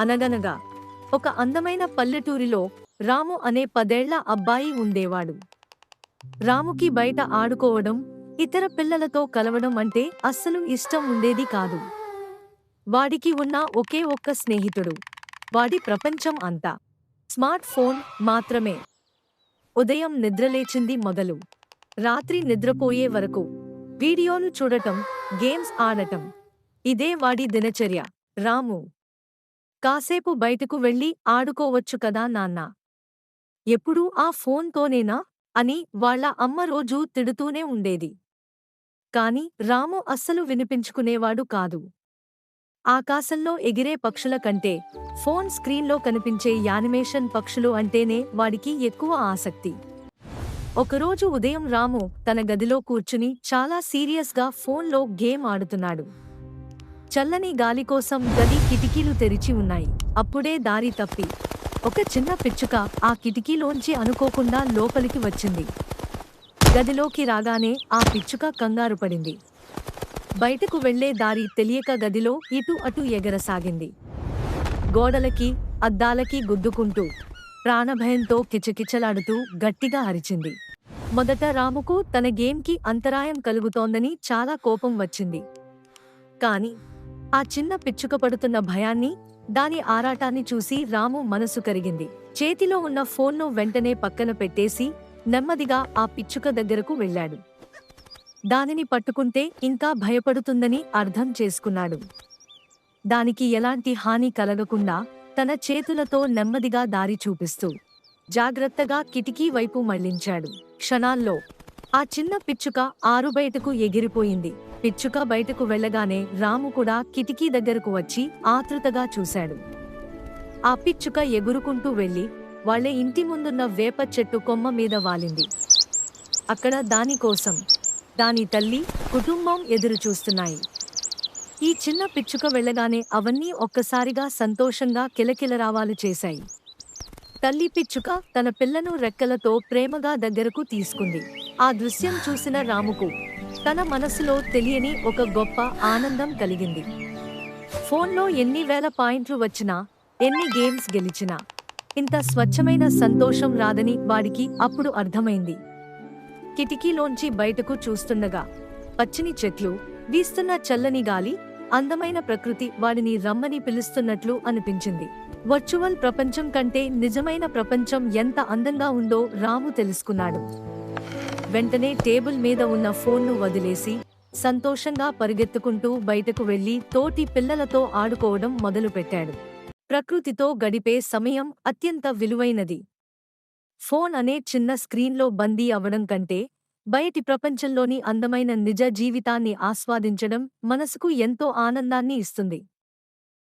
అనగనగా ఒక అందమైన పల్లెటూరిలో రాము అనే 10 ఏళ్ల అబ్బాయి ఉండేవాడు. రాముకి బయట ఆడుకోవడం, ఇతర పిల్లలతో కలవడం అంటే అస్సలు ఇష్టం ఉండేది కాదు. వాడికి ఉన్న ఒకే ఒక్క స్నేహితుడు. వాడి ప్రపంచం అంతా స్మార్ట్ ఫోన్ మాత్రమే. ఉదయం నిద్రలేచింది మొదలు రాత్రి నిద్రపోయే వరకు వీడియోలు చూడటం, గేమ్స్ ఆడటం. ఇదే వాడి దినచర్య. రాము, కాసేపు బయటకు వెళ్ళి ఆడుకోవచ్చు కదా నాన్నా, ఎప్పుడూ ఆ ఫోన్తోనేనా అని వాళ్ళ అమ్మ రోజూ తిడుతూనే ఉండేది. కాని రాము అస్సలు వినిపించుకునేవాడు కాదు. ఆకాశంలో ఎగిరే పక్షుల కంటే ఫోన్ స్క్రీన్లో కనిపించే యానిమేషన్ పక్షులు అంటేనే వాడికి ఎక్కువ ఆసక్తి. ఒకరోజు ఉదయం రాము తన గదిలో కూర్చుని చాలా సీరియస్గా ఫోన్లో గేమ్ ఆడుతున్నాడు. చల్లని గాలి కోసం గది కిటికీలు తెరిచి ఉన్నాయి. అప్పుడే దారి తప్పి ఒక చిన్న పిచ్చుక ఆ కిటికీలోంచి అనుకోకుండా లోపలికి వచ్చింది. గదిలోకి రాగానే ఆ పిచ్చుక కంగారు పడింది. బయటకు వెళ్లే దారి తెలియక గదిలో ఇటు అటు ఎగరసాగింది. గోడలకి, అద్దాలకి గుద్దుకుంటూ, ప్రాణభయంతో కిచకిచలాడుతూ గట్టిగా అరిచింది. మొదట రాముకు తన గేమ్కి అంతరాయం కలుగుతోందని చాలా కోపం వచ్చింది. కాని ఆ చిన్న పిచ్చుక పడుతున్న భయాన్ని, దాని ఆరాటాన్ని చూసి రాము మనసు కరిగింది. చేతిలో ఉన్న ఫోన్ను వెంటనే పక్కన పెట్టేసి నెమ్మదిగా ఆ పిచ్చుక దగ్గరకు వెళ్ళాడు. దానిని పట్టుకుంటే ఇంకా భయపడుతుందని అర్థం చేసుకున్నాడు. దానికి ఎలాంటి హాని కలగకుండా తన చేతులతో నెమ్మదిగా దారి చూపిస్తూ జాగ్రత్తగా కిటికీ వైపు మళ్లించాడు. క్షణాల్లో ఆ చిన్న పిచ్చుక ఆరుబయటకు ఎగిరిపోయింది. పిచ్చుక బయటకు వెళ్ళగానే రాము కూడా కిటికీ దగ్గరకు వచ్చి ఆతృతగా చూశాడు. ఆ పిచ్చుక ఎగురుకుంటూ వెళ్లి వాళ్ళ ఇంటి ముందున్న వేప చెట్టు కొమ్మ మీద వాలింది. అక్కడ దానికోసం దాని తల్లి, కుటుంబం ఎదురు చూస్తున్నాయి. ఈ చిన్న పిచ్చుక వెళ్ళగానే అవన్నీ ఒక్కసారిగా సంతోషంగా కిలకిలరావాలు చేశాయి. తల్లి పిచ్చుక తన పిల్లను రెక్కలతో ప్రేమగా దగ్గరకు తీసుకుంది. ఆ దృశ్యం చూసిన రాముకు తన మనసులో తెలియని ఒక గొప్ప ఆనందం కలిగింది. ఫోన్లో ఎన్ని వేల పాయింట్లు వచ్చినా, ఎన్ని గేమ్స్ గెలిచినా ఇంత స్వచ్ఛమైన సంతోషం రాదని వాడికి అప్పుడు అర్థమైంది. కిటికీలోంచి బయటకు చూస్తుండగా పచ్చని చెట్లు, వీస్తున్న చల్లని గాలి, అందమైన ప్రకృతి వాడిని రమ్మని పిలుస్తున్నట్లు అనిపించింది. వర్చువల్ ప్రపంచం కంటే నిజమైన ప్రపంచం ఎంత అందంగా ఉందో రాము తెలుసుకున్నాడు. వెంటనే టేబుల్ మీద ఉన్న ఫోన్ను వదిలేసి సంతోషంగా పరిగెత్తుకుంటూ బయటకు వెళ్లి తోటి పిల్లలతో ఆడుకోవడం మొదలుపెట్టాడు. ప్రకృతితో గడిపే సమయం అత్యంత విలువైనది. ఫోన్ అనే చిన్న స్క్రీన్లో బందీ అవ్వడం కంటే బయటి ప్రపంచంలోని అందమైన నిజ జీవితాన్ని ఆస్వాదించడం మనసుకు ఎంతో ఆనందాన్ని ఇస్తుంది.